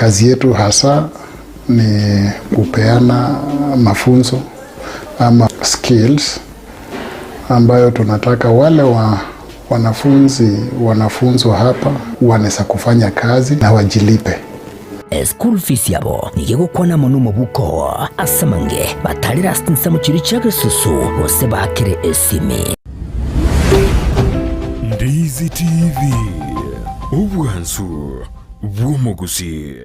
Kazi yetu hasa ni kupeana mafunzo ama skills ambayo tunataka wale wanafunzi hapa wanaweza kufanya kazi na wajilipe. School fees yabo nigegukwana mu mubuko asamange batarira stinsa mu kiri cya Gasusu bose bakire esimi. Ndizi TV ubwanzu bw'umuguzi.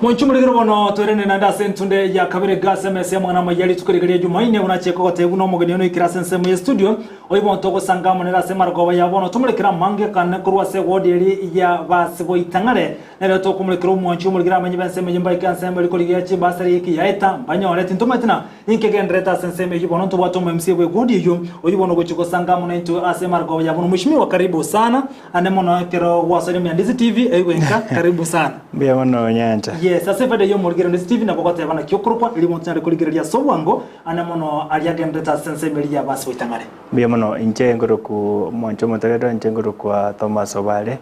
Monchumurigiro bono twerene nanda sentunde ya kabere gase mese mwana mayali tukurigiria Jumaine unacheko kote buno mugeni ono ikirasense mu studio oyibo ntoko sanga monera se margoba ya bono tumulikira mange kanne kurwa se wodi ya basibo itangare nero to kumulikira monchumurigira amenye bense meje mbai kanse mbali koligia chi basari yiki yaeta banya ole tintomatina inkege ndreta sense meje bono to bato MC we wodi yo oyibo no gochiko sanga mona into ase margoba ya bono mushimiwa karibu sana ane mono kero wasari mu Ndizi TV ewenka karibu sana bia mono nyanja. Yes, sasa fede yo murigero Ndizi TV nakokote bana kyokurukwa ili montana kuligiria sowango ana mono aliagendeta sense melia basi witangare. Bia mono inche nguruku moncho motagero inche nguruku wa Thomas Obale.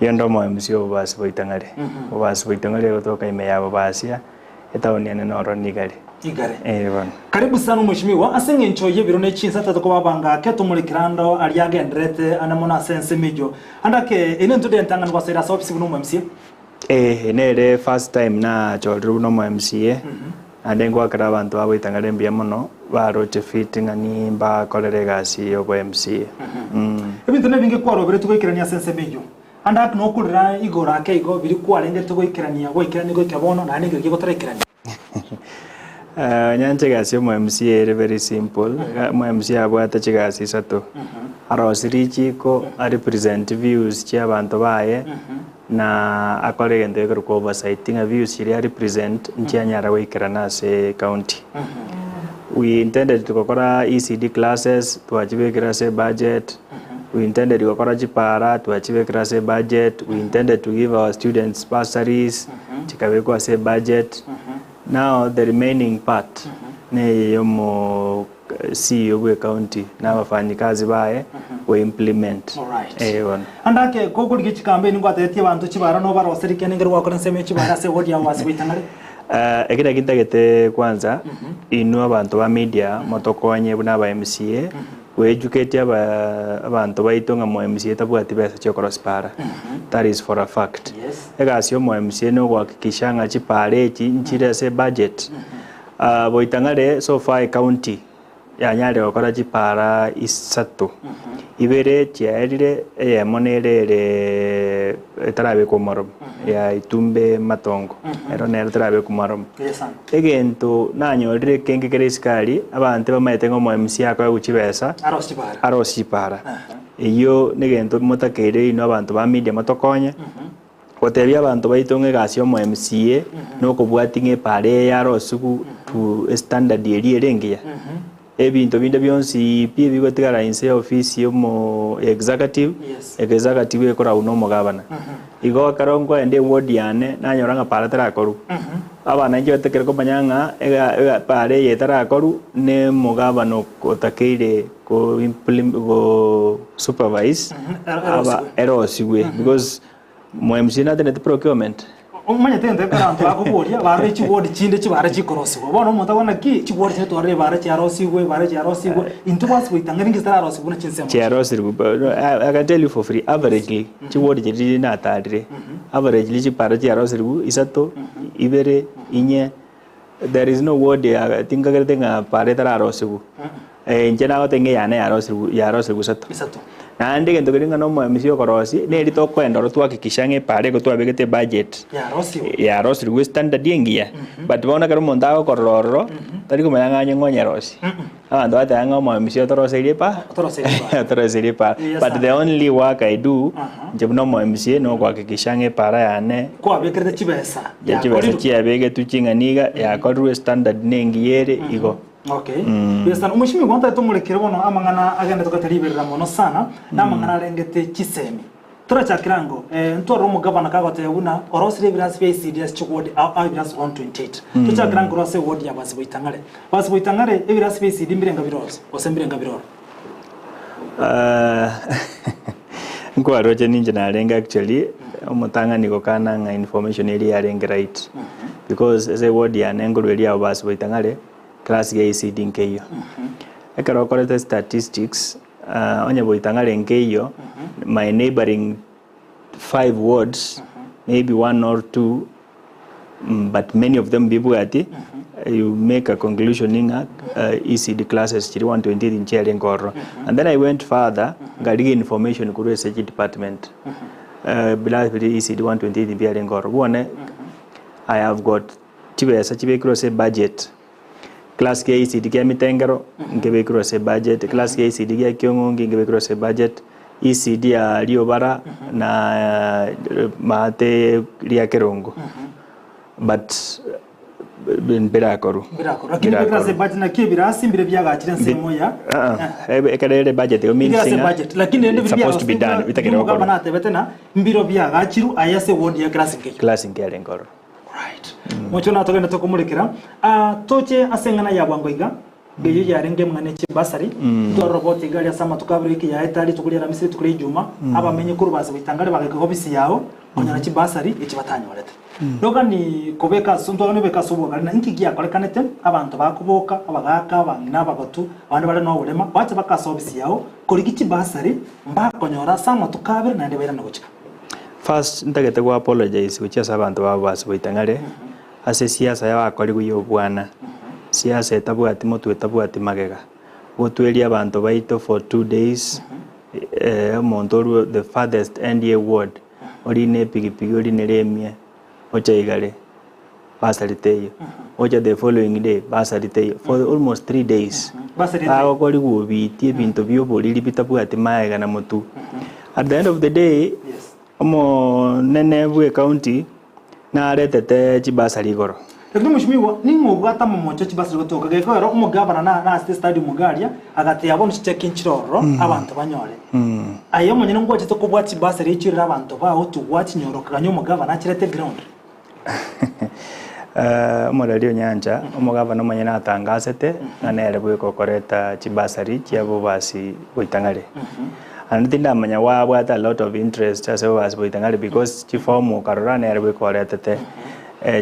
Yondo mo MC basi witangare. Basi witangare kutoka ime yabo basia etaoni ane noro nigari. Igare. Bana. Karibu sana mheshimiwa asenge nchoye birone chinsa tatako babanga keto mulikirando aliagendrete ana mono sense mejo. Andake ene ntude ntanga ngwa sera office buno MC. Nere first time na chorru no MCA adengo akara abantu abo itangare mbia mono baroche fitting ani ba kolere gasi obo MCA ebintu nebinge kwaro bere tugoikirania sense mejo anda no kurira igora ke igo biri kwarenge tugoikirania goikirani goikabono na ninge gigotarekirania nyanje gasi obo MCA very simple mo MCA abo atachigasi sato arosirichi ko represent views chia abantu baye na akore gende ko oversighting views here represent nchianyara wikirana se county. We intended to kokora ECD classes to achieve class budget. We intended to kokora chipara to achieve class budget. We intended to give our students bursaries chikawekwa se budget. Now the remaining part ne yomo CEO we county na wafanyikazi bae we implement. Alright. Andake koko ligi campaign ngwatetie abantu chibara no bara wasirike ningero wakora nseme chibara se wodi ya wasi witangare. Ekira kitagete kwanza inu abantu ba media motokonye buna ba MCA we educate abantu baitonga mo MCA tabwati besa chokora spara. That is for a fact. Yes. Egasio mo MCA no gwakikisha nga chipare chi nchire se budget. Boitangare so far county yanyare okora chipara isatu ibere chiarire monere tarabe komarom ya itumbe matongo ero nero tarabe komarom egento nanyorire kenge kereskari abantu bamaitengo mo MC akwa guchibesa arosipara iyo negento motakere ino abantu ba media matokonye otebya abantu baitonge gasio mo MCA no kubwatinge pare ya rosuku to standard eri ebintu binde byonsi pie bigotigara inse office yo mo executive executive ekora uno mugabana igo karongo ende ward yane nanyoranga para tarakoru abana nje batekere ko manyanga ega pare yetara koru ne mugabano kotakeire ko implement go supervise aba erosiwe because mo MC na the procurement umanya tende karantu akuboria bare chibodi chinde chibara chikorosigo bono mutabona ki chibodi chetu are bare chiarosigo into was with angringi stara rosigo na chinsema chiarosigo. I can tell you for free averagely chibodi chiri na tadire averagely chipara chiarosigo isato ibere inye there is no word ya tinga gertenga pare tara rosigo njena otenge yane yarosigo isato na ndege ndogiringa no mo MC okorosi ne rito kwenda ro twakikishange pare ko twabegete budget ya rosi we standard yengia but bona karo mondago kororo tari ko mayanga ngonya rosi ando atanga mo MC otorose pa but the only work I do jebno mo MC no kwakikishange para yane kwa bekete chibesa ya chibesa chia bege tuchinganiga ya korwe standard nengiere igo. Okay. Yes, na umeshimi gwanta tumulekere bono amangana agenda tukatariberera mono sana na amangana rengete chisemi. Turacha kirango ntwaro mu governor kagote una orosire biras CDS chukodi au biras 128 tucha kirango rose ward ya basiboitangare ebiras CD mbirenga birozo osembirenga biroro nkwaroche ninje narenga actually omutangani gokana information eri yarenga right because as a ward ya nenguru eri ya basiboitangare class ya ECD nkeyo ekaro korete statistics onye boitangare nkeyo my neighboring 5 wards maybe 1 or 2 but many of them people at you make a conclusion in ECD classes 120 in Chile Ngoro and then I went further got information kuru research department bila ECD 120 in Chile Ngoro one I have got tibesa chibe cross budget class ke ECD ke mitengero ngebe cross budget class ke ECD ke kyongongi ngebe cross budget ECD ya Liobara na mate lia Kerongo but birakoro lakini class budget na kibira simbire byagakire nsemo ya ekadere budget yo means budget lakini ende supposed to be done bitakere ko bana tebetena mbiro byagakiru ayase ward ya class nke Ngoro right mucho natogenda tokumurikira toche asengana ya bwangoiga geyo yarenge mwana chibasari to robot gali asama tukabiriki ya etali tukulira misiri tukuri juma abamenye kurubaza bitangare bageke hobisi yawo konyana chibasari ikibatanya walete doga ni kobeka sunto ne beka subo gali na inkigiya kolekanete abantu bakuboka abagaka abangina abagatu abandi bale no ulema bacha bakaso hobisi yawo koliki chibasari mbakonyora sama tukabira na ndebera nagochika first ntagete ku apologize kuchasa abantu babasi bitangare ase siasa ya bakori kuyo bwana siasa etabuati motu etabuati magega gotweria abantu baito for 2 days montoru the farthest NDA ward orine pigipigi orine remie ocha igale basariteyo ocha the following day basariteyo for almost 3 days ago kori gubitie bintu byo boriri bitabuati magega na motu at the end of the day omo nene bwe county na aretete chibasari goro lakini mheshimiwa ningo bwata momocho chibasari gotoka gekoro umugabana na state stadium mugaria agati yabona checking chiroro abantu banyore ayo monyene ngo chito kubwa chibasari ichirira abantu ba otu watch nyoroka nyo mugabana chirete ground Omorali Onyanja omugabana monyene atangasete nanere bwe kokoreta chibasari chiabo basi goitangare and ndamanya wabwata a lot of interest as well as boitangare because chifomu karorana ere bwe koretete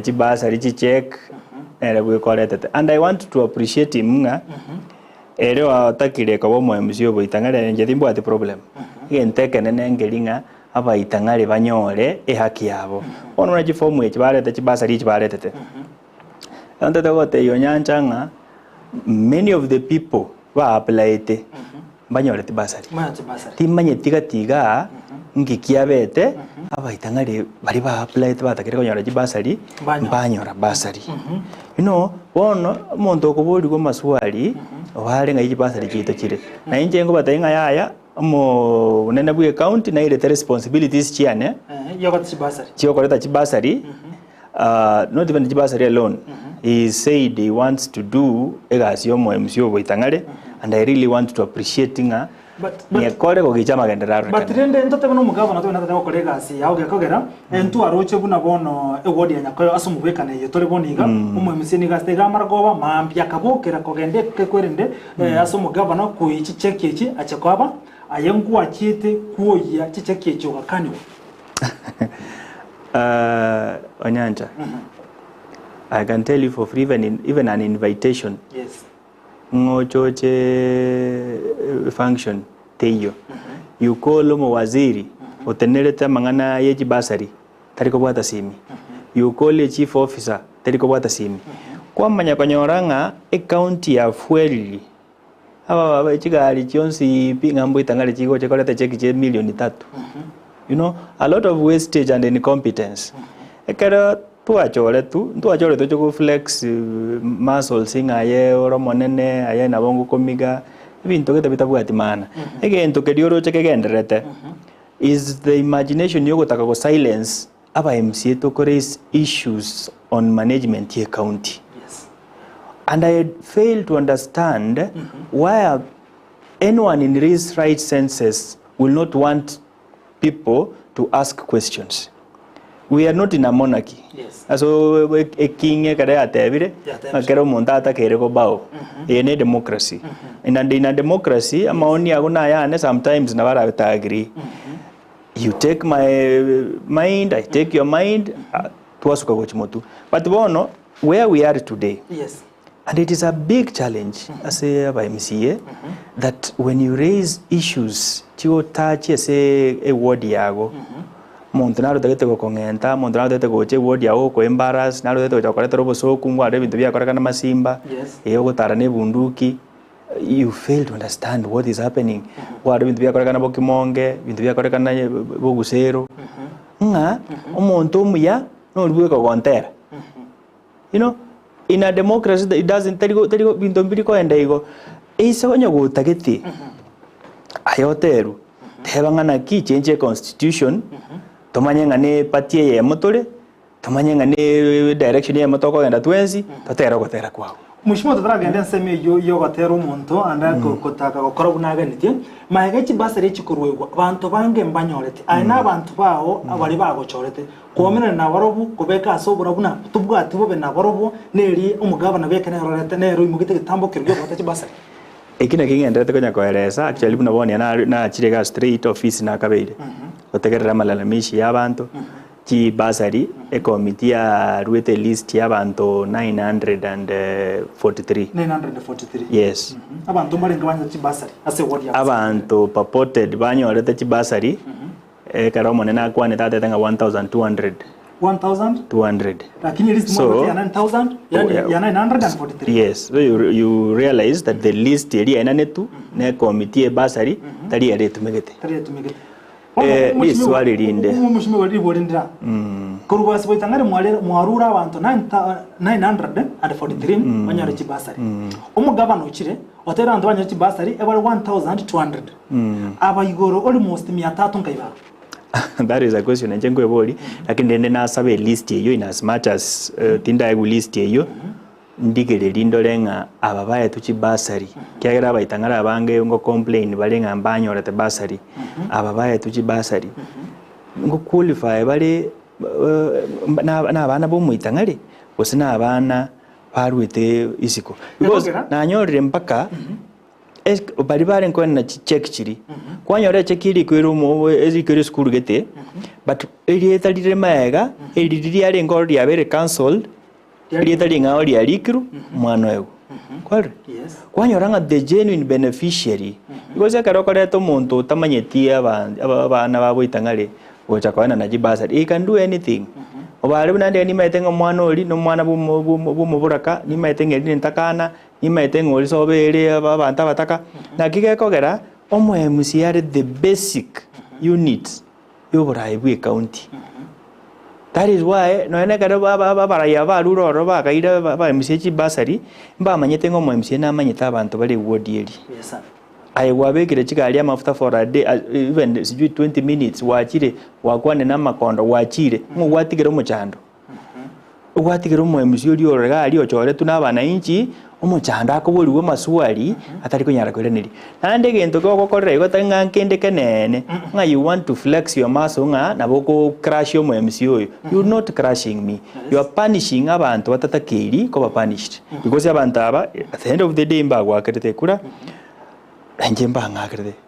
chibasari chicheck ere bwe koretete and I want to appreciate him nga ere watakire ko bomo MC boitangare nje dimbo ati problem igenteke nenengelinga abaitangare banyore ehaki yabo ono na chifomu echibarete chibasari chibaretete and that what Onyanja nga many of the people wa applyete banyore tibasari timanye tiga ngikiabete abaitangare bari ba apply batakire konyora tibasari banyora basari you know wono muntu okubori go maswali wale ngai tibasari kito kire na inje ngo batainga yaya mo nenda bwe account na ile responsibilities chiane yokota tibasari chiokoreta tibasari not even tibasari alone he said he wants to do egasio mo MCO boitangare and I really want to appreciate nga ni akore ko gichama genderaro but rende ntote bono mugabo nato natata kolega si yawo gekogera entu aroche buna bono ewodi yanyakoyo asumubekane yo tore boniga umwe musini gastega margoba mambya kabokera kogende kekwerende asumugabo no kuichi chekechi achekwaba ayengu achite kuoya chichekechi okakani Onyanja I can tell you for free even an invitation yes ngochoche function teyo you call mo waziri otenereta mangana yeji basari tariko bwata simi you call the chief officer tariko bwata simi kwa manya konyoranga county ya fueli aba chigari chionsi pingambo itangale chigo chekoleta cheki che milioni 3 you know a lot of wastage and incompetence ekara tuachore tu choko flex muscle singa ye oro monene aye na bongo komiga ibintu gete bitabwati mana egento kedioro cheke genderete is the imagination yogo taka go silence aba MC to raise issues on management here county. Yes. And I fail to understand why anyone in his right senses will not want people to ask questions. We are not in a monarchy. Yes. So a king kare atebire akero montata kere ko bao. In a democracy. In a democracy amaoni aguna yane sometimes na bara agree. You take my mind, I take your mind, tuasuka gochimotu. But bono where we are today. Yes. And it is a big challenge as a by MCA that when you raise issues to touch as a word yago montanaro dagete go kongenta montanaro dagete go che word yago ko embarrass naro dagete go koreta robo so kungwa de bintu bya koreka na masimba eyo gotara ne bunduki. You fail to understand what is happening. Wa de bintu bya koreka na bokimonge bintu bya koreka na bogusero nga omonto muya no rubwe ko kontera. You know, in a democracy it doesn't tell bintu mbiri ko enda igo isa onyo go tageti ayoteru tebangana ki change constitution tomanye ngane party ye motore tomanye ngane direction ye motoko enda twensi totera gotera kwao mushimo turaga nseme yo gatero umuntu anda kotaka gukora bunaganitie mahegechi basare chikurwego abantu bange mbanyorete aina abantu bawo abari bagochorete komena na barobu kubeka asobura buna tubwati bobe na barobu neri umugabana bekene rorete nero imugite gitambo kiryo batachi basare ekina kingendete konya koeresa actually buna boni na chirega straight office na kabeire otegerera malalamishi y'abantu chi basari e committee ya ruete list y'abantu 943. Yes. Abantu barenga banya chi basari ase word ya abantu purported banyorete chi basari karomo nena kwane tate tanga 1200 lakini list mo ya 9000 ya 943. Yes, so you realize that the list area inanetu ne committee basari tari tumegete swali linde mushime wali bolindira kurubasi boitangare mwarura abantu 943 banyare chibasari umugabano ukire otera abantu banyare chibasari ebali 1200 abayigoro almost 300 nkaiba. That is a question njengo eboli lakini ndende na sabe list yeyo in as much as tinda egu list yeyo ndigere lindolenga ababaye tuchi basari kyagera bayitangara abange ngo complain balenga mbanyo rete basari ababaye tuchi basari ngo qualify bale na abana bo muitangare osina abana parwete isiko because na nyorire mpaka bari bare nko na check chiri kwanyore check iri kwirumo ezikere school gete but eri etalire maega eri ari ngo ri abere cancelled eri ngao ri alikiru mwana wego kwari kwanyoranga the genuine beneficiary because akarokoreto muntu tamanyetie abana babo itangare gocha kwana na jibasa he can do anything obare bunande ni maitenga mwana oli no mwana bumuburaka ni maitenga ri ntakana ni maitenga oli sobere abantu abataka na kigekogera omwe MCR the basic units yoborai bwe county. That is why no ene kare bara ya baruro roba kaira ba MCH basari mba manyete ngo mo MC na manyeta abantu bari ward yeri. Yes sir. Ai wabekire chikali amafuta for a day even sijui 20 minutes wachire wakwane na makondo wachire ngo watigere umuchando. Watigere mu MC uri orega ali ochore tuna bana inchi umuchando akoboliwe maswali atari kunyara kwereneri. Nande gento ko korre go tanga nkende kenene nga you want to flex your muscle nga naboko crash yo mu MC oyo. You're not crashing me. You are punishing abantu batatakiri ko ba punished. Because abantu aba at the end of the day mba gwakerete kura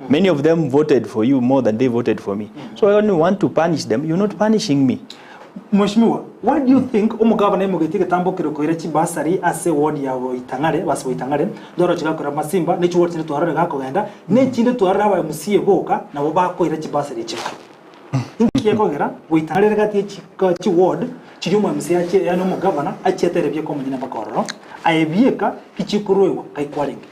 many of them voted for you more than they voted for me. So I only want to punish them. You're not punishing me. Mheshimiwa, what do you think umugabane mugiti gatambukiro ko irechi basari ase ward yawo itangare baswo itangare ndoro chigakora masimba ne chiwort ne twarare gakogenda ne chinde twarare aba musiye boka nabo bako irechi basari chikaro inkiye kogera uitangare gati chi ward chiyuma musiye ache yani umugabana achetere bye ko munyina bakororo ayebieka ichikuruwe kai kwaringi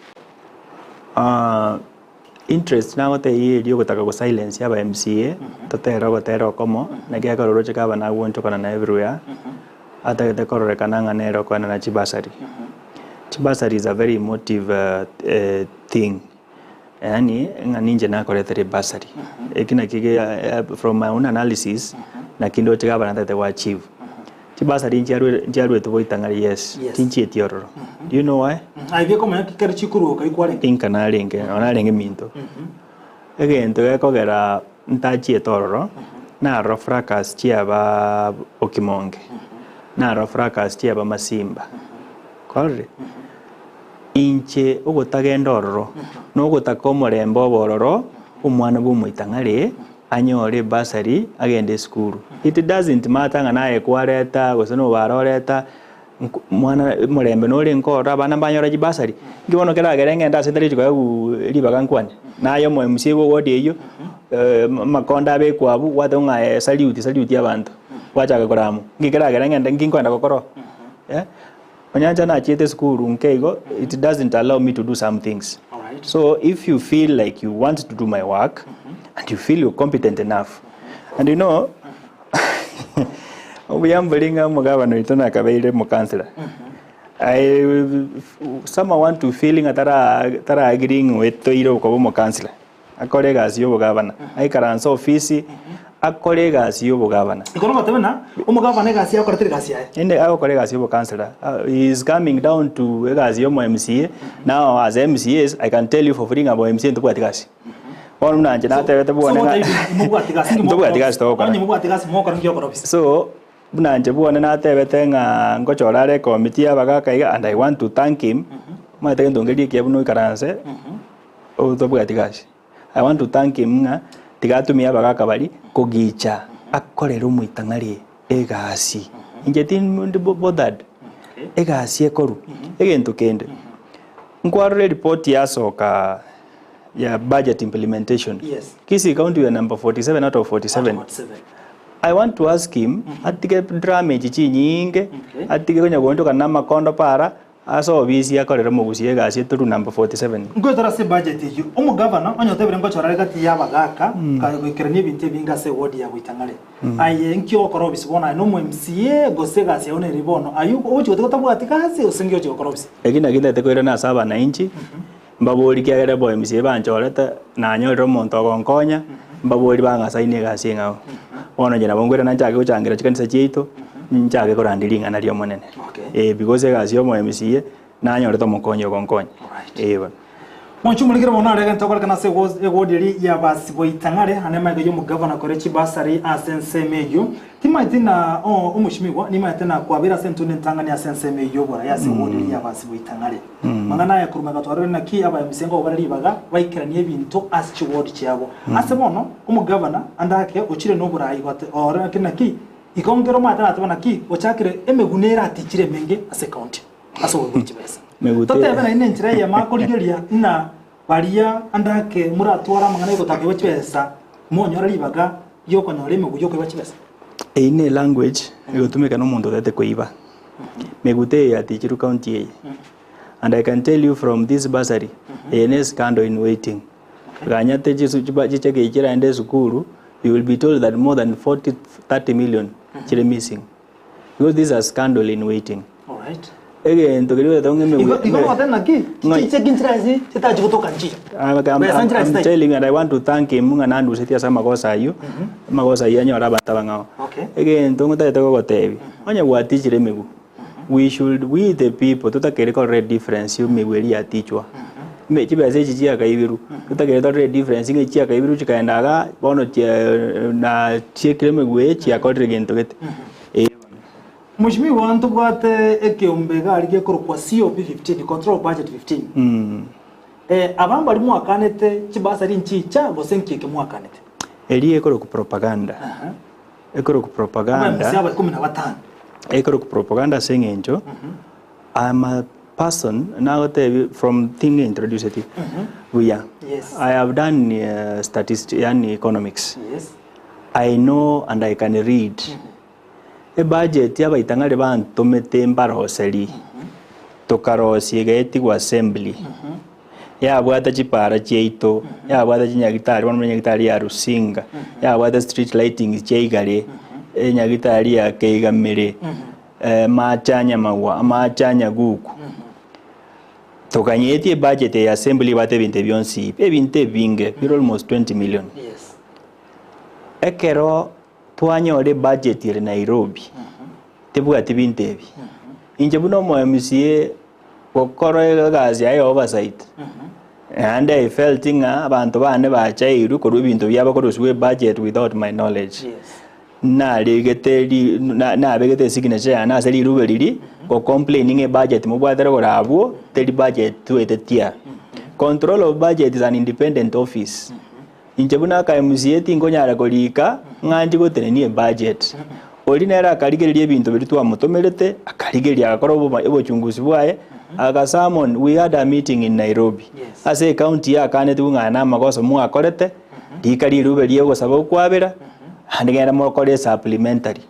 interest na wote hii ndio kutaka ku silence ya MCA totero komo na kia kororo chikaba na wonto kana na everywhere ata the korore kananga nero kana na chibasari. Chibasari is a very emotive thing yani nganinje na koretere basari ekina kige from my own analysis na kindo chikaba na the achieve chibasari njiarwe to boitangari yes tinchi etiororo. Do you know why? Aivye ko manya kikari chikuru kai kware inka na lenge ona lenge minto again to ekogera ntachi etororo na ro fracas chiaba Okimonge na ro fracas chiaba Masimba kore inche ogotagenda ororo no gotaka omorembe obororo omwana bw'omoitang'are anyore basari agende skuru. It doesn't matter nga naye kwareta gose no baroreta mwana morembe nore nkora abana banyora ji basari ngibono kera gerenge nda sentari chiko libaga nkwane nayo mo MC wo wodi eyo makonda be kwabu wate nga salute abantu wachaga koramu ngikera gerenge nda nginkwenda kokoro onyanja na chete skuru nkeigo it doesn't allow me to do some things. Alright. So if you feel like you want to do my work and you feel you're competent enough and you know obuyambulinga mugabano itona kabeire mu councillor some want to feeling tara agreeing with toiro ko mu councillor akolega asiyo bugabana aikaransa office akolega asiyo bugabana ikono batebana umugabana gasi akoretire gasi aye ende akolega asiyo bu councillor he is coming down to gasi yo mu MCA. Now as MCAs I can tell you for free about MCA to gasi ono nanje natebete buone so bunanje buone natebete nga ngochorare committee abagakaiga and I want to thank him mwete ndongeri kiabuno ikaranse otobugatigashi I want to thank him nga tigatumia abagakabali kogicha akorero muitang'ari egasi injetin bothered egasi ekoru egento kende nkwaro report yasoka ya budget implementation. Yes. Kisi county ya number 47 out of 47. I want to ask him atike drama chichi nyinge atike konya gondo kana makondo para aso obisi akorera mugusie gasi turu number 47. Ngotara se budget yu umu governor anyotebere ngochora gati ya bagaka ka gokeranye binte binga se wodi ya Buitang'are. Aye nkyo korobisi bona no mu MCA gose gasi one ribono ayu ochi gotabwati kasi osengyo ochi korobisi. Egina ginde tekoira na saba na inchi. Mbabori kiagere boy MCA banchorete nanyorero monto gonkonya mbabori bangasaine gasi ngao ono jena bongwera nanchage guchangira chikanisa chito nchage korandiringa na rio monene because gasi yo mo MCA nanyorete mokonyo gonkonya Monchumulikira bona arega ntokora kana se egodi ya basi Buitang'are anema yo mu governor korechi basari asensemeyo timaitina umushimigwa nimaitina kwabira sentune ntangania asensemeyo bora ya se egodi ya basi Buitang'are mangana ya kuruma gatwaro na ki aba misengo barari baga baikiranie bintu aschi word cyabo asebono umu governor andake ukire no burayi gote ora kinaki ikongero mata atabana ki ochakire emegunera atikire menge ase county aso wibukibesa totebana ine njira ya makorigeria na baria andake muratwara mangana gotake wachibesa monyora libaga yoko nyore meguyo ko wachibesa ine language igotumika no muntu dete koiba megute ya tichiru county and I can tell you from this bursary ene scandal in waiting ganyate jisu chicheke ichira ende sukuru you will be told that more than 30 million chire missing because this is a scandal in waiting. All right. Again, to get I'm telling and I want to thank him and Andu Setia Samagosa you Magosa Yanya Rabatavangao. Okay. Again, don't let go tevi. On your what teach remigu. We the people to take a red difference you may wear a teacher. Make you as a Kaiviru to take a red difference in a Chia Kaiviru Chikanaga, one of na Chikremigu, Chia Codrigan to it. Mushimi want what ekeombega alige kwa COP15 control budget 15. Abamba limu akanete chibasari nchicha gosenki ke mu akanete. Eli ekoro ku propaganda. Ekoro ku propaganda. Aba 15. Ekoro ku propaganda sengenjo. I'm a person now from thing introduced it. Yes. I have done statistics and economics. Yes. I know and I can read. A budget ya Buitang'are bantumete mbaroseri tokarosi geti wa assembly ya bwata chipara cheito ya bwata chinyagitari wana nyagitari ya Rusinga ya bwata street lighting cheigare nyagitari ya keigamire machanya mawa machanya guku tokanyeti budget ya assembly bate binte byonsi ebinte binge almost 20 million. Yes. Ekero twanyore budget ire Nairobi tebuga tibintebi inje buno mo MCA gokoro gazi ayo oversight and I felt nga abantu bane bachairu koru bintu byabo koruswe budget without my knowledge. Na legeteri na begete signature na seli rube liri ko complaining a budget mo bwadere korabo teli budget to etetia. Control of budget is an independent office. Injebuna ka MCA ngonyara kolika ngandi goteneni budget. Olinera akaligererie bintu bitu amutomerete akaligeria akorobo ebochunguzi bwaye agasamon. We had a meeting in Nairobi. As a county ya kane tungana makoso mu akorete dikali rube liye gosaba kwabera and again more call supplementary.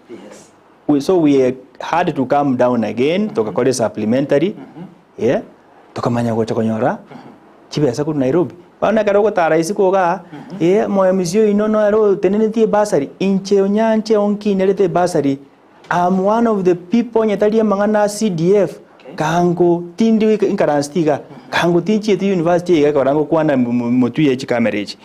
So we had to come down again to call supplementary. Yeah, tukamanya gocha konyora chibesa ku Nairobi bana karo gotara isiko ga mo emisio inono aro teneneti basari inche onyanche onki nerete basari. I'm one of the people nyatali mangana CDF kango tindi inkarastiga kango tinchi eti university ga karango kwana motu ye chikamereji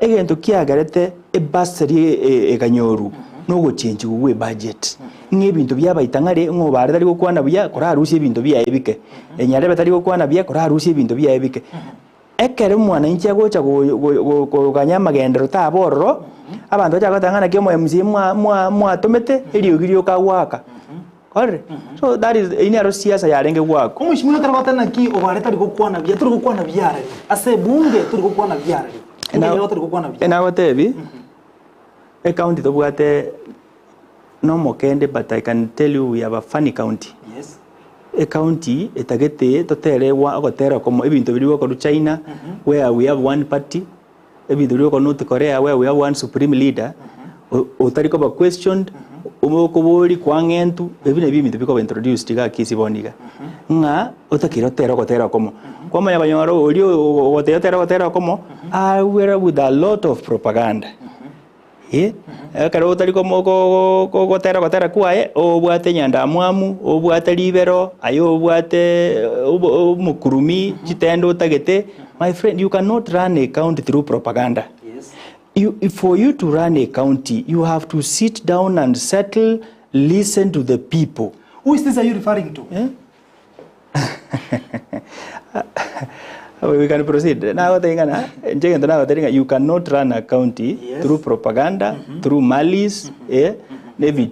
egento kiagarete e basari e kanyoru no go change we budget ng'ebintu byabaitangare ngo bare tari gukwana bya korarusie bintu bya ebike enyare batari gukwana bya korarusie bintu bya ebike ekere mwana inche gocha go kanyama gendero taborro abantu bacha gotangana kemo MC mwa tomete eliogiri okawaka kore. So that is ini aro siasa yarenge gwako umushimwe karabata naki obare tari gukwana bya turi gukwana byare ase bunge turi gukwana byare ena watebi a county to bwate no mokende, but I can tell you we have a funny county. Yes. A county etagete totere wa gotera como ebintu biriwo ko China where we have one party, ebintu biriwo ko North Korea where we have one supreme leader. Otari ko ba questioned umoko bori kwangentu ebine bintu biko introduced ga kisiboniga nga otakiro gotera como kwama yabanyoro olio gotera como I were with a lot of propaganda. Karo otari como gotera kwae obwate nyanda mwamu obwate libero ayo obwate mukurumi chitendo tagete. My friend, you cannot run a county through propaganda. For you to run a county, you have to sit down and settle, listen to the people. Who is this are you referring to? We can proceed. Now, you cannot run a county through propaganda, through malice. If you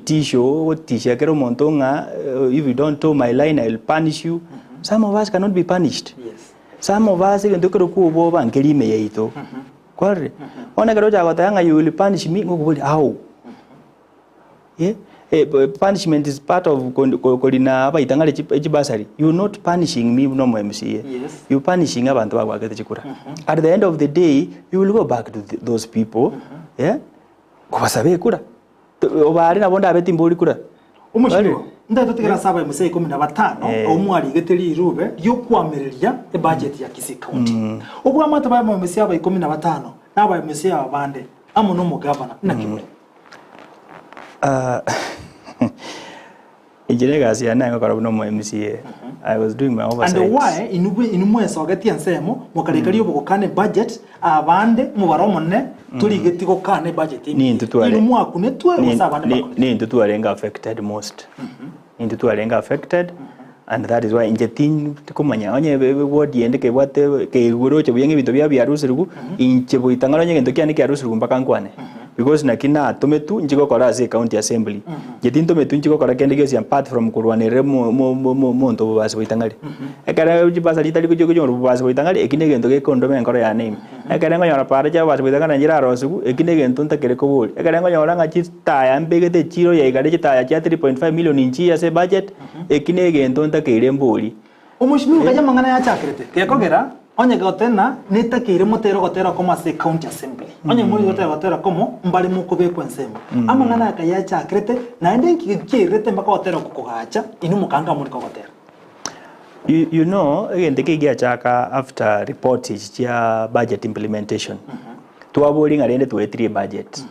don't toe my line, I will punish you. Some of us cannot be punished. Some of us even do Kware. Ona garoja gotanga you will punish me how? Punishment is part of kolina baitanga echibasari. You not punishing me no MCA. Yes. You punishing abantu bagwagete chikura. At the end of the day, you will go back to those people. Kubasabe kura. Obari na bonda abeti mbori kura. Umushiro. Nda tutikira saba MCA 15 omwari geteri rube yo kwamereria e budget ya Kisii County. Obwa mata ba MCA aba 15 naba MCA abande amuno mu governor na kimwe. Injinegasi yana ngakora no mu MCA. I was doing my oversight. And why inumwe sogati ansemo mukarekari yo bukane budget abande mu baromone turi getiko kane budget ni ntutware inumwa kunetwe musabande ni ntutware nga affected most. Ni ntutware nga affected. And that is why injetin kumanya onye word yende ke bwate ke guro cyo buyenge bintu bya byarusirugu inche buitangaro nyenge ndokia ne kyarusirugu mpaka nkwane. Because nakina tometu njiko kora as county assembly. Jetin tometu njiko kora kende gesi apart from kurwanere mo nto basi buitangari. Ekara ujibasa litali kujo kujo basi buitangari ekinege ndoke kondome nkoro ya name. Ekara ngonyora para ja basi buitangara njira rosugu ekinege ntonta kere ko boli. Ekara ngonyora nga chitaya mbegete chiro ya igare chitaya cha 3.5 million inchi as budget ekinege ntonta kere mboli. Umushimiru kaja mangana ya chakrete. Kekogera onye gotena netakire motero gotera como se county assembly. Onye muri gotera como mbali mukobe kwensemo. Amangana kaya chakrete na ende kikirete mpaka gotera kukugacha inu mukanga muri gotera. You know, again, the Kigia Chaka after report is budget implementation. To avoiding at the end to a 3 budget.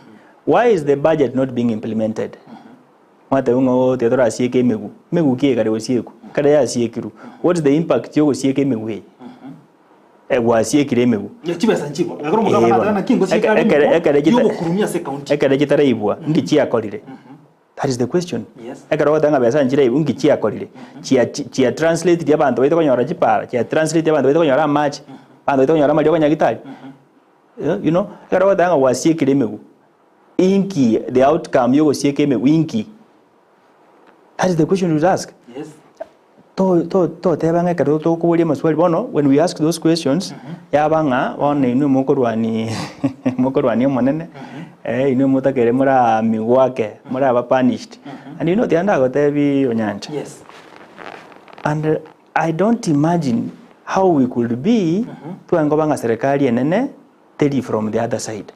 Why is the budget not being implemented? What the other CK Megu Kia Kadaya Siekiru. What's the impact you see came away? Was Siekiremegu. That is the question. Yes. Ekarotanga besanjire ungichia kolire. Chia translate the abantu wetoko nyora chipara. Chia translate the abantu wetoko nyora match. Ando to nyara majo nyagitari. You know, karo tanga wasie kiremegu. Inki the outcome yogo sie kemegu inki. That is the question you ask. Yes. To tebanga karo to ko boli maswali bono when we ask those questions ya banga one inu mokorwani mokorwani monene inu mutakere mura miwake mura ba punished and you know the anda gotebi onyanja. Yes. And I don't imagine how we could be to ngobanga serikali enene tell from the other side.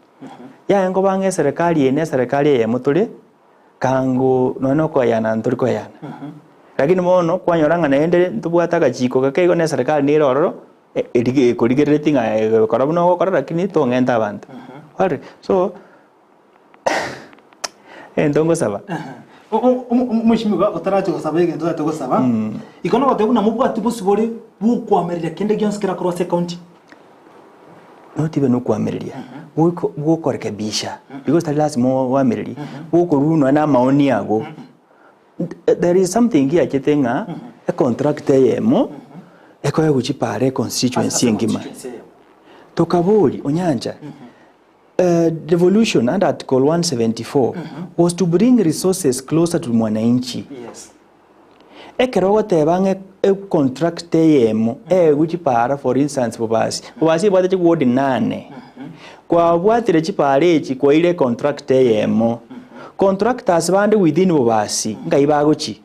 Ya ngobanga serikali ene serikali ya mutule kango nono ko yana nturi ko yana. Lakini mono kwanyoranga naende ntubwata gachiko kakego ne serikali ni rororo edige koligereti nga karabuno ko kara lakini to ngenta abantu. Alright. So ndongo saba. Mushimiga utaraje gusaba igendo zate gusaba. Ikono batebu na mubwati busubore bukwamerera kende gyonskira cross county. Not even ukwamerera. Buko rekebisha. Because that last more wamereri. Buko runo na maoni yago. There is something here chetenga a contract yemo ekoya kuchipare constituency ngima. Tokaboli onyanja. Devolution under Article 174 was to bring resources closer to mwananchi. Yes. Ekerogo tebange a contract yemo kuchipara for instance bobasi. Bobasi bwate ward 8. Kwa bwatire chipare echi kwa ile contract yemo. Contractors bande within bobasi ngaibagochi.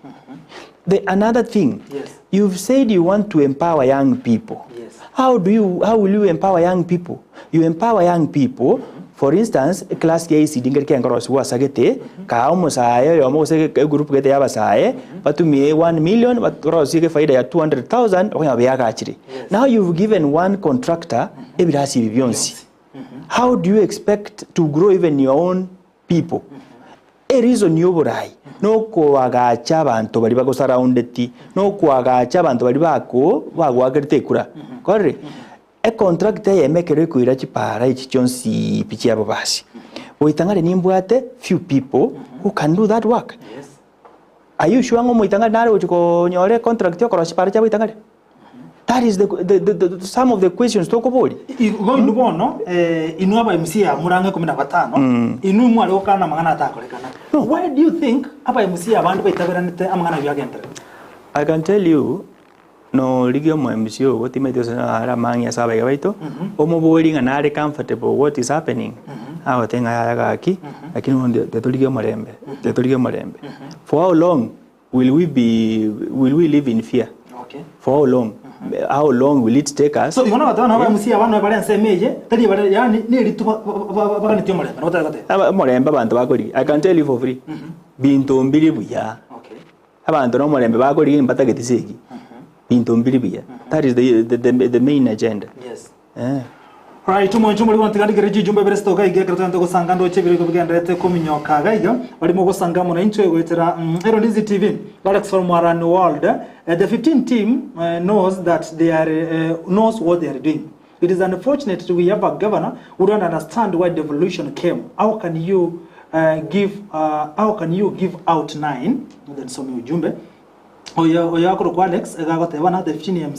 Another thing, yes. You've said you want to empower young people. Yes. How will you empower young people? You empower young people. For instance, class KC dinger ke ngoro suwa sagete ka omosaye yo mo se group gete ya basaye batumie 1 million batoro sige faida ya 200,000 oya byaga achiri. Now you've given one contractor ebirasi bibionsi. How do you expect to grow even your own people? A reason yoborai no kwagacha abantu bali bako surrounded no kwagacha abantu bali bako bagwagerte kura kore a contract yemekere kuira chipara ichi chonsi pichi abo basi oitangare nimbwate few people who can do that work. Yes. Are you sure ngo moitangare nare uchiko nyore contract yo kora chipara chabo itangare? That is the some of the questions talk about. Go inubono inu aba MC ya murange 15 inu mwale okana mangana atakolekana. Why do you think aba MC abantu baitaberanite amangana byagentre? I can tell you no ligio mo MC o timete sana ara mangia sabe gaito omo boiling and are comfortable what is happening. Aho tenga yaga aki lakini onde de ligio marembe. For how long will we live in fear? Okay. For how long? How long will it take us? So yona batana aba MC abantu bali ansemeje tali bali yani ni rituba baganityo marembe no batagate. Aba marembe abantu bakori. I can tell you for free. Binto mbiri buya. Okay. Abantu no marembe bakori mbatagete segi. Binto mbiri buya. That is the main agenda. Yes. Right, tumoncho muri wantigandi gereji jumbe beresto ga ige kratante go sangando chebire go bigendete kuminyoka ga iga bari mo go sangamo na intwe gwetera Eronizi TV Alex from Around World. The 15 team knows that they are knows what they are doing. It is unfortunate we have a governor who don't understand why devolution came. How can you give out 9 then so me ujumbe oya ko Alex gagote bana the 15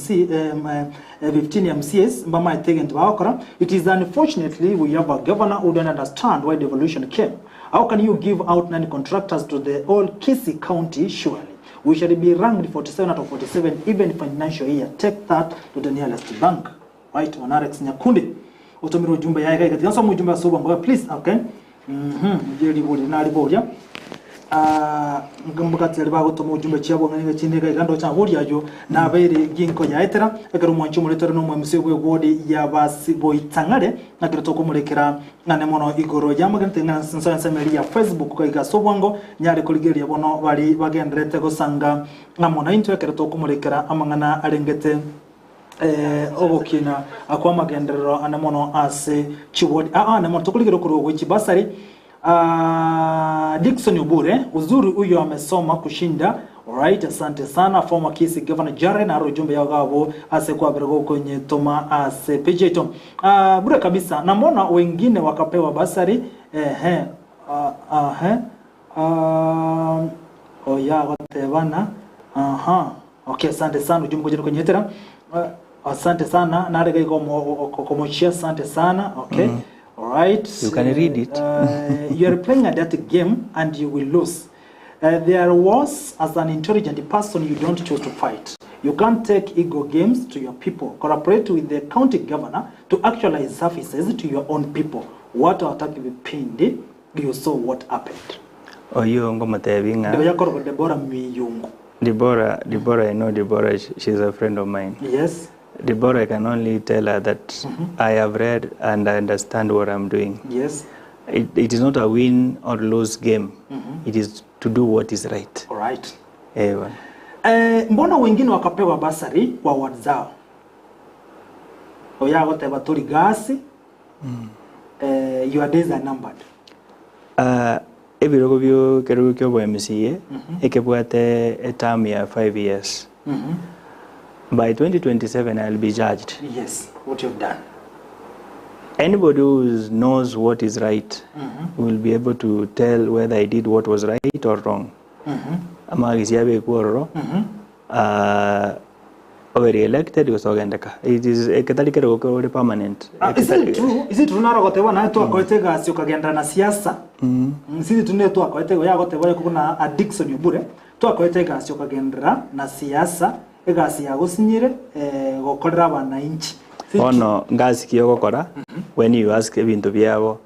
MCs mbama itegen to bakora. It is unfortunately we have a governor who don't understand why devolution came. How can you give out 9 contractors to the whole Kisii County? Surely we should be ranked 47 out of 47 even financial year. Take that to the nearest bank. Right, on Alex Nyakundi utomiro jumbe yaga katika somo jumbe asoba mboga please. Okay. Jeri bodi na ribodia ngambukati alibago tomo jumbe cyabo ngane cyindega igando cya buriyajo na bere ginko yaetera egero mwancu muretero no mwemse gwe godi yabasi boitangare nagero to kumurekera ngane mono igoro yamagante ngana sansa semeri ya Facebook ko igasobwango nyare koligeria bono bali bagendrete gosanga ngamona into egero to kumurekera amangana arengete obokina akwa magendero anamono ase chiwodi anamono tokuligero kuri ogwe basari. Dickson Obure uzuri huyo amesoma kushinda. Alright, asante sana former Kisii Governor Jaren na rujumbe ya gabo ase kwa berego kwenye toma ase pejeto. Bure kabisa na mbona wengine wakapewa basari oya watebana okay, asante sana ujumbe kwenye tera Asante sana. Narega komochia asante sana. Okay. All right. You can read it. You are playing a dirty game and you will lose. There was, as an intelligent person, you don't choose to fight. You can't take ego games to your people. Cooperate with the county governor to actualize services to your own people. What wataki vipindi, you saw what happened. Oyo ngomatebinga. Ndio yakoro Deborah Miyungu. Deborah, I know Deborah, she's a friend of mine. Yes. Deborah, I can only tell her that I have read and I understand what I'm doing. Yes. It is not a win or lose game. It is to do what is right. All right. Ewa. Mbona wengine wakapewa basari kwa ward zao? Oyago teba turi gasi. Your days are numbered. Ebirogo byo kerugo kyo bwa MCA ekebwate a term ya 5 years. By 2027 I'll be judged. Yes, what you've done. Anybody who knows what is right will be able to tell whether I did what was right or wrong. Amagisiabe kuoro. Already elected usogendeka. It is ekatalikero ko permanent. Is it true? Is it true naro gotewa na tu akoete gasi ukagenda na siasa? Sisi tunne tu akoete go yagotewa kuna addiction yobure. Tu akoete gasi ukagenda na siasa egasi ya gusinyire gokorera bana inchi. Ono ngasi kiyo gokora when you ask ebintu byabo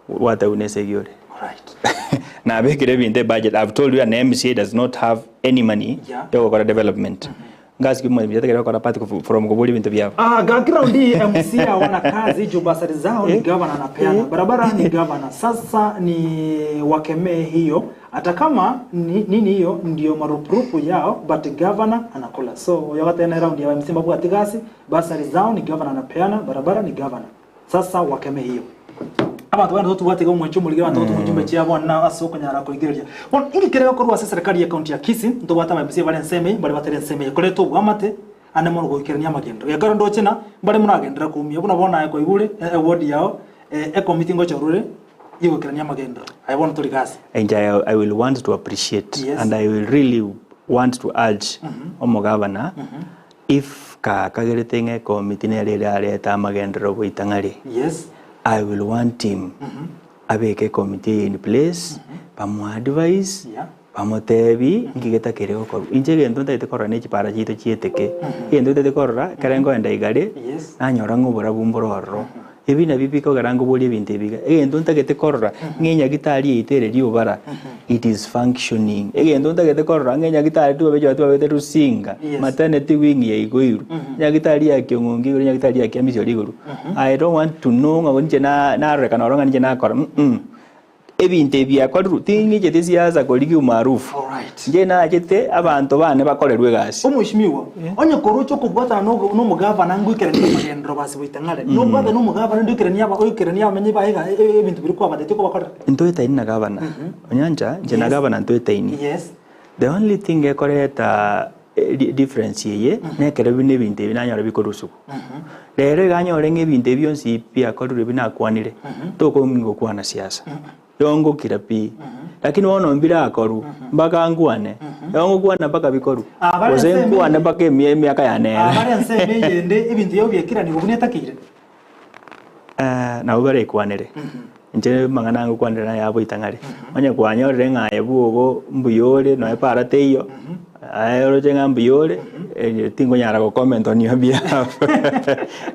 what unesegiore. Right. Na bekire binte budget. I've told you an MCA does not have any money to go for development. Ngasi kimwe bijatekera kwa party from kubuli bintu byabo. Background hii MCA hawana kazi juu basari zao ni governor anapeana. Barabara ni governor. Sasa ni wakemee hiyo. Hata kama nini hiyo ndio marupurupu yao but governor anakula. So yote na round ya MCA babu atigasi basari zao ni governor anapeana, barabara ni governor. Sasa wakemee hiyo. Abantu bana tutu batega umwe cyumuri abantu tutu mujumbe cyabo na asoko nyara ko igereje. On ingi kereka ko rwa serikali ya county ya Kisii ndo bata MCA bale nseme bale batare nseme koleto bwamate ane mo go ikeranya magendo. Ya garondo cyena bale muragendera kumye buna bona ko ibure award yao committee ngo chorure yigo ikeranya magendo. I want to regas. And I will want to appreciate and I will really want to urge omo governor if ka kageretenge committee ne rere areta magendero boitangari. Yes. I will want him abeke committee in place pamu advise pamotebi ngigeta kerego ko injege ndo ndate korra ne chipara chito chieteke endo ndate korra karengo enda igare nanyora ngubura bumbororo ebi na bibiko garango boli ebintu ebiga endo ndagete korra ngenya gitari itere riobara it is functioning endo ndagete korra ngenya gitari tu bejo tu bete rusinga maternity wing ye igoiru nya gitari ya kyongongi nya gitari ya kyamisyo riguru I don't want to know ngonje na reka na ronga nje na kora ebintu ebyakwa rutingi je tisiaza koligi umarufu nje na jete abantu bane bakorerwe gasi umushimiwa onye korocho kubata no mugava nangu ikeranye magendo basi bitangale no baba no mugava ndo ikeranye aba ikeranye amenye bahiga ebintu biri kwa badete ko bakora ntoeta ina gavana onyanja je na gavana ntoeta ini yes the only thing ekoreta difference ye nekere bine binte binanyora bikorusuku rero ganyore ngebinte byonsi pia korure binakwanire toko mingo kwana siasa yongo kirapi lakini wono mbira akoru mbaka ngwane yongo kwana mpaka bikoru oze ngwane mpaka miaka ya nera abari nseme yende ibintu yo byekira ni bunetakire na ubare kwanere nje mangana ngo kwanira yabo itangare onye kwanyorere ngaye bugo mbuyore no eparate iyo ayoro jenga mbuyore tingo nyara ko comment on your behalf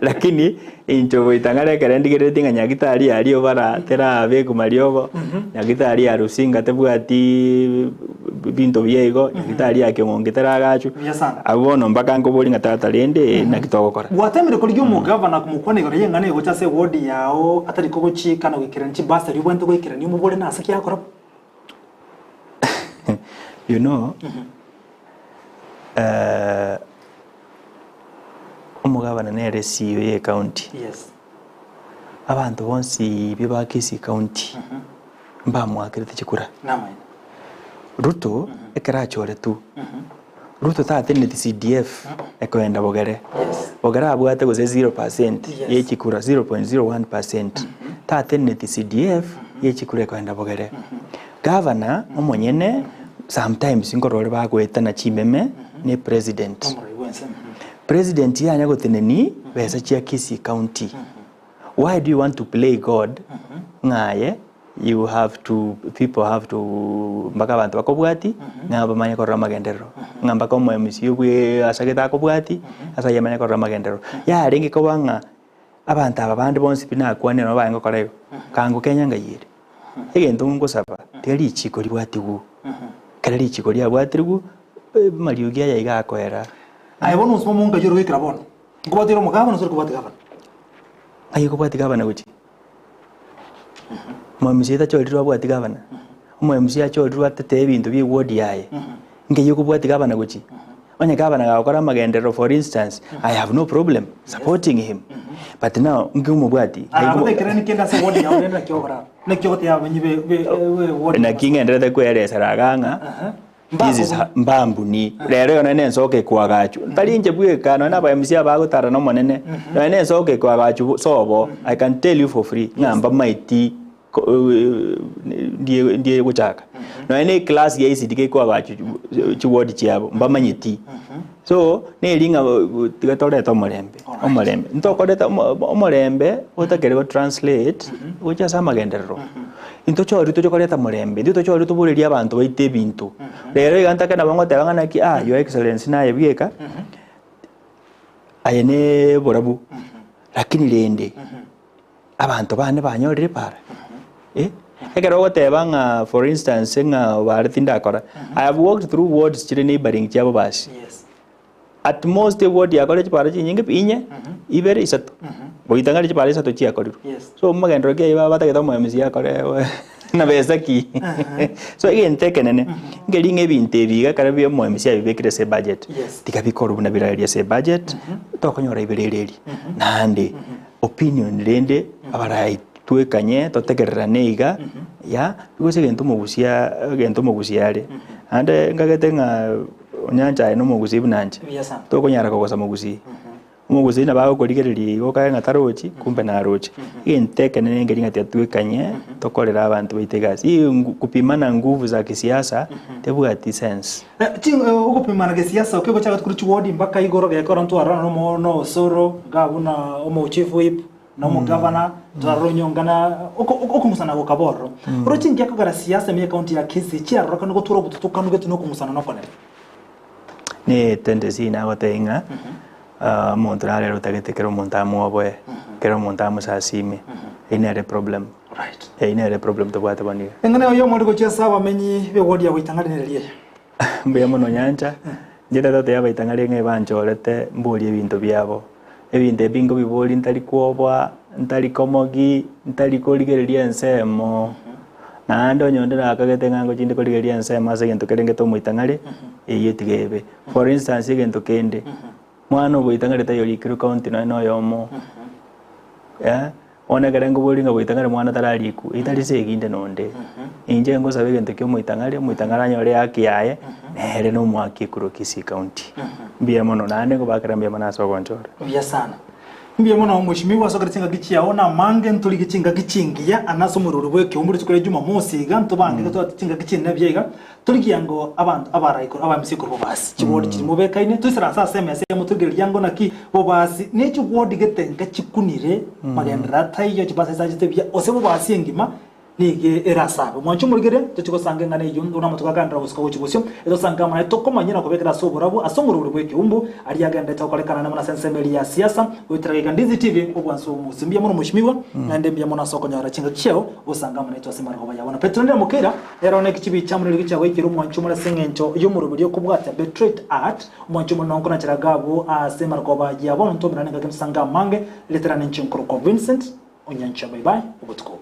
lakini incho itangare kerendigere tinga nyagitari ali obara tera be kumariogo nyagitari ya rusinga tebwati binto byego nyagitari yake ngongitera gachu abono mpaka ngo boli ngatatalende na kitogokora watemere ko ryo mugavana kumukone gore yenga nego cyase ward yao atari ko gucika na wikiranci basa ribwente ko ikirani umubole nasaki yakora you know umugabana nere CEO ye county yes abantu bonsi biba Kisii county mba mwakirite chikura namwe Ruto ekera chore tu Ruto tate ne CDF ekoenda bogere bogere abwate go 0% ye chikura 0.01% tate ne CDF ye chikura ekoenda bogere governor omonyene sometimes ingorore bagweta na chimeme ne president president yanya goteneni besa chia Kisii County. Why do you want to play God? Ngaye people have to mbaka abantu bakobwati ngamba manya korra magendero ngamba ko MC yugwe asageta akobwati asa yamanya korra magendero ya ringi ko banga abantu abandi bonsi bina kwane no bango koreyo kango Kenya ngayire egento ngosaba teri ichiko libwatigu kala ichiko lyabwatigu mariugia ya iga akwera ayibona usmo munga jiro wikira bono ngobotiro mugabana sori kubati gabana ayo kubati gabana guti MC tacholirwa bwati gabana MC acholirwa tete ebintu bye ward yaye ngeyo kubwati gabana guti onye gabana gakora magendero for instance I have no problem supporting him but now ngumu bwati ayikubekera nikenda se ward yawe na kyogora na kyote yawe nyibe ward na kingendere kwelesa raganga this is mbambu ni rero yona nensoke kwagachu talinje bweka no naba MC abagutara no monene no nensoke kwagachu sobo I can tell you for free ngamba maiti ndiye guchaka no ene class ya ICD kwagachu chiwodi chiabo mbamanyiti so ne linga tigatoreta omorembe ntokoreta omorembe otakerego translate ucha sama genderero into chori tuchokoreta morembe ndito chori tubureria abantu baite bintu rero igantaka na bango tebangana ki your excellency na yebweka ayene borabu lakini rende abantu bane banyorire para ekero gotebanga for instance nga baritinda kora I have walked through wards chire neighboring chabo basi at most ward ya college para chinyinge pinye ibere isato boitangari chipare isato chia koriru so magendro ke iba batageta mo MC ya kore na besa ki so again tekenene ngelinge binte biga karabi mo MC ya bibekire se budget tikabikoru na biraria se budget tokonyora ibirereri nande opinion rende abarai tuekanye totekerera neiga ya bigose gento mogusiare ande ngagete nga onyanja no mugusi bunanje to konyara kogosa mugusi na bago korigereria goka ngatarochi kumbe na rochi inteke nene ngeringa tetwekanye tokorera abantu baitegasi kupimana nguvu za kisiasa tebugati sense ukupimana kisiasa ukebo chaga kuri chiwodi mbaka igoro gekora ntu arana no soro gabuna omo chief whip no mo governor taronyongana okumusana go kaboro rochi ngiako gara siasa me county ya Kisii chia roka no guturo bututukanu getu no kumusana no konera ni tendency na gotenga muntu rero tagetekero muntu amwoboe kero muntu amusasime inere problem right inere problem to bwate bani engane oyo muri go chesa bamenyi be wodi ya witangarererie mbe muno nyanja njira tote ya baitangare nge banjorete mburi ebintu byabo ebintu bingo biboli ntali kwobwa ntali komogi ntali koligereria ensemo nando nyondera akagete ngango chinde koligeria ensemo ase gento kerenge to muitangare eyetigebe for instance gento kende mwana boitangare tayo likiro county no yomo ya ona garengo bolinga boitangare mwana taraliku itali seginde nonde inje ngo sabe gento kyo muitangara nyore akiaye nere no mwaki kuro Kisii County mbia mono nane ngo bakara mbia manaso gonchora mbia sana mbia mono mheshimiwa sokaritsinga gichia ona mange ntuli gichinga gichingia anaso mururu bwe kyo muri tukore juma mosi ganto bange gato tinga gichinna byega tuligiya ngo abantu abaraiko abamisi ko bobasi kibodi kiri mubekaine tusira sa SMS ya mutugere yango naki bobasi nechi wodi getenga chikunire magendera tayo chibasa sa chitebya ose bobasi ngima nige erasabe mwancho murigere tuchiko sange ngane yundu una mutuka kandra usiko chibusyo edo sanga mana tokoma nyina kubekera soburabu asongururu bwe kyumbu ali yagenda tokolekana na sensembeli ya siasa witrage Ndizi TV obwanso musimbia muno mushimiwa nande mbia mona soko nyara chinga cheo usanga mana to simara hoba yabona petronde mukera erone kichibi chamuri gichawe kiru mwancho mura sengencho yumurubiri kubwata Betrayed Art mwancho muno nkona kiragabo asemara hoba yabona ntomira nenga kimsanga mange literane nchinkuru ko Vincent onyancha bye bye ubutko